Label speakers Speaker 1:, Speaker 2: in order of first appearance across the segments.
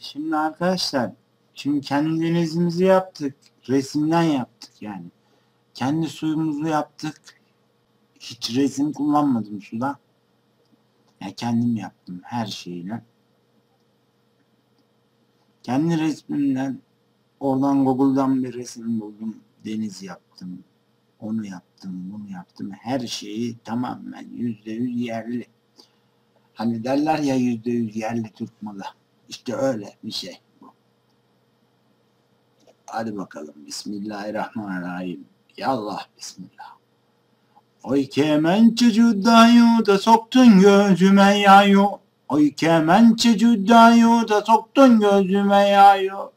Speaker 1: Şimdi arkadaşlar, şimdi kendi denizimizi yaptık. Resimden yaptık yani. Kendi suyumuzu yaptık. Hiç resim kullanmadım suda. Yani kendim yaptım her şeyle. Kendi resmimden oradan Google'dan bir resim buldum. Deniz yaptım. Onu yaptım, bunu yaptım. Her şeyi tamamen %100 yerli. Hani derler ya %100 yerli Türk malı. İşte öyle bir şey bu. Hadi bakalım. Bismillahirrahmanirrahim. Yallah bismillah. Oy kemençe cüddayu da soktun gözüme yayu. Oy kemençe cüddayu da soktun gözüme yayu.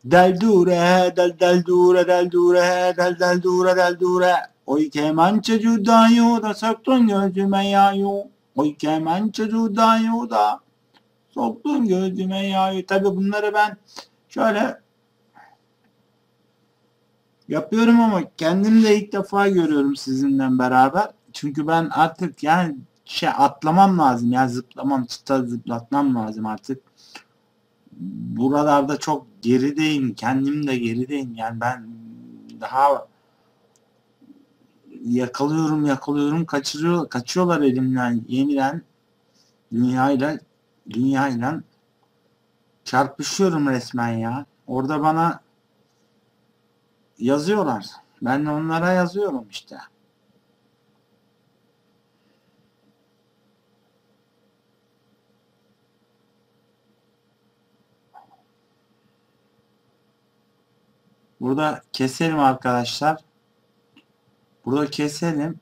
Speaker 1: Del dure, del dure, del dure, del dure, del dure. Oy kemençe cüddayu da soktun gözüme yayu. Oy kemençe cüddayu da soktun gözüme yayu. Tabi bunları ben şöyle yapıyorum ama kendim de ilk defa görüyorum sizinle beraber. Çünkü ben artık yani atlamam lazım. Yani zıplamam, çıta zıplatmam lazım artık. Buralarda çok gerideyim. Kendim de gerideyim. Yani ben daha yakalıyorum, kaçıyorlar elimden. Yeniden dünyayla çarpışıyorum resmen ya. Orada bana yazıyorlar. Ben de onlara yazıyorum işte. Burada keselim arkadaşlar. Burada keselim.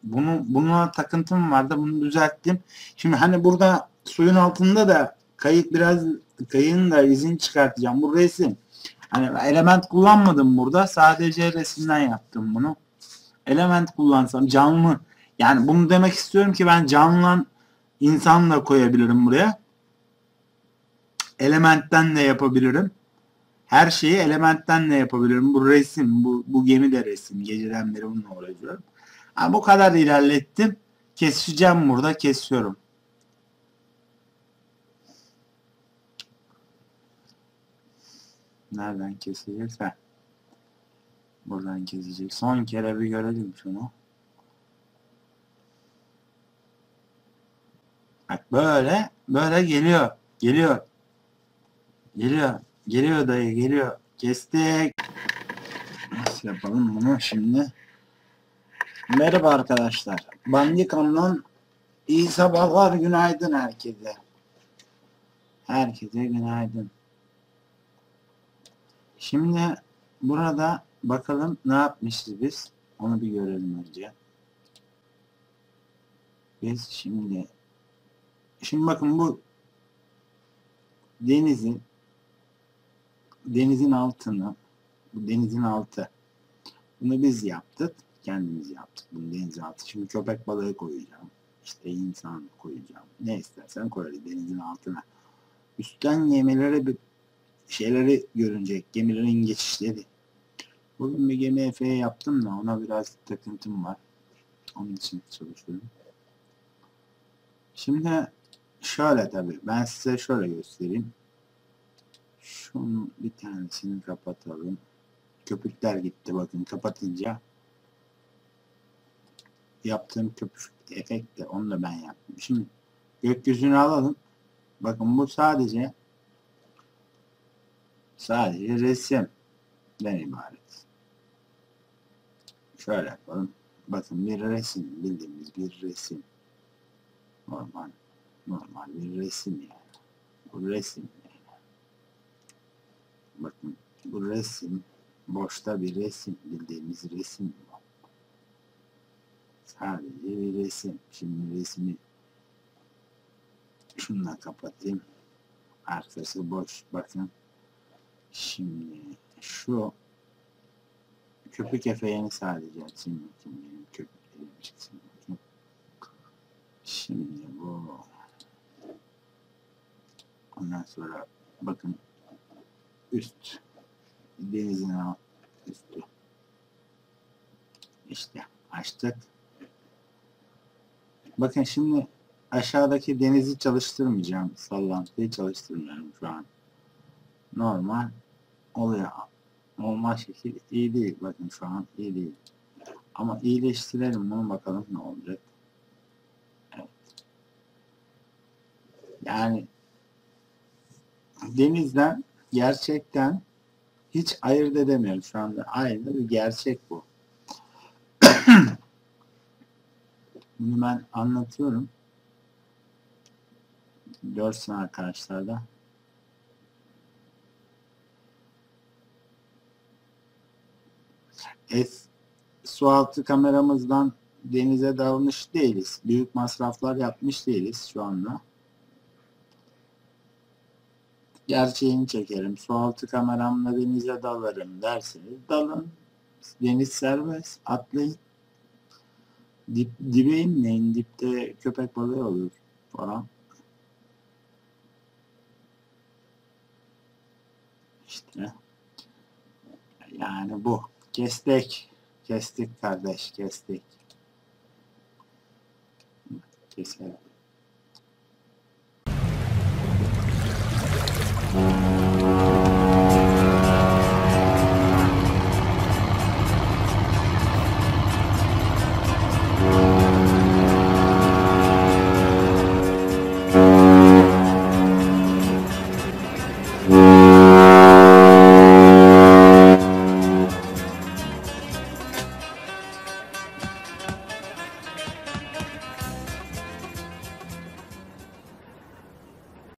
Speaker 1: Buna takıntım vardı. Bunu düzelttim. Şimdi hani burada suyun altında da kayığın da izini çıkartacağım. Bu resim. Hani element kullanmadım burada. Sadece resimden yaptım bunu. Element kullansam canlı. Yani bunu demek istiyorum ki ben canlı insan da koyabilirim buraya. Elementten de yapabilirim. Her şeyi elementten de yapabilirim. Bu resim, bu gemi de resim. Geceden beri bununla uğraşıyorum. Ha, bu kadar ilerlettim. Keseceğim burada, kesiyorum. Nereden kesecekse. Buradan kesecek. Son kere bir görelim şunu. Bak böyle geliyor. Geliyor dayı, geliyor. Kestik. Nasıl yapalım bunu şimdi? Merhaba arkadaşlar. Bandikam'dan iyi sabahlar, günaydın herkese. Herkese günaydın. Şimdi burada bakalım ne yapmışız biz. Onu bir görelim önce. Biz şimdi bakın bu denizin altını, bu denizin altı. Bunu biz yaptık. Kendimiz yaptık. Bunu deniz altı. Şimdi köpek balığı koyacağım. İşte insan koyacağım. Ne istersen koyarız denizin altına. Üstten şeyleri görünecek. Gemilerin geçişleri. Bugün bir gemi Efe'ye yaptım da ona biraz takıntım var. Onun için çalışıyorum. Şimdi şöyle tabii. Ben size şöyle göstereyim. Şunun bir tanesini kapatalım. Köpükler gitti bakın kapatınca. Yaptığım köpük efekt de onu da ben yaptım. Şimdi gökyüzünü alalım. Bakın bu sadece resimden ibaret. Şöyle yapalım. Bakın bir resim, bildiğimiz bir resim. Normal bir resim yani. Bu resim yani. Bakın bu resim boşta bir resim, bildiğimiz resim bu. Sadece bir resim. Şimdi resmi şununla kapatayım. Arkası boş. Bakın. Şimdi şu köpük efeğini sadece açayım. Benim köpüklerim çıksın. Şimdi bu. Ondan sonra bakın üst denizin üstü. İşte açtık. Bakın şimdi aşağıdaki denizi çalıştırmayacağım. Sallantıyı çalıştırmıyorum şu an. Normal oluyor. Normal şekil iyi değil. Bakın şu an iyi değil. Ama iyileştirelim bunu, bakalım ne olacak. Evet. Yani denizden gerçekten hiç ayırt edemiyorum şu anda. Aynı bir gerçek bu. Bunu ben anlatıyorum. Görsün arkadaşlar da. Sualtı kameramızdan denize dalmış değiliz. Büyük masraflar yapmış değiliz şu anda. Gerçeğini çekerim. Sualtı kameramla denize dalarım derseniz dalın. Deniz serbest. Atlayın. Dibe inmeyin. Dipte köpek balığı olur falan. İşte yani bu. Kestik. Kestik kardeş. Kestik. Keselim.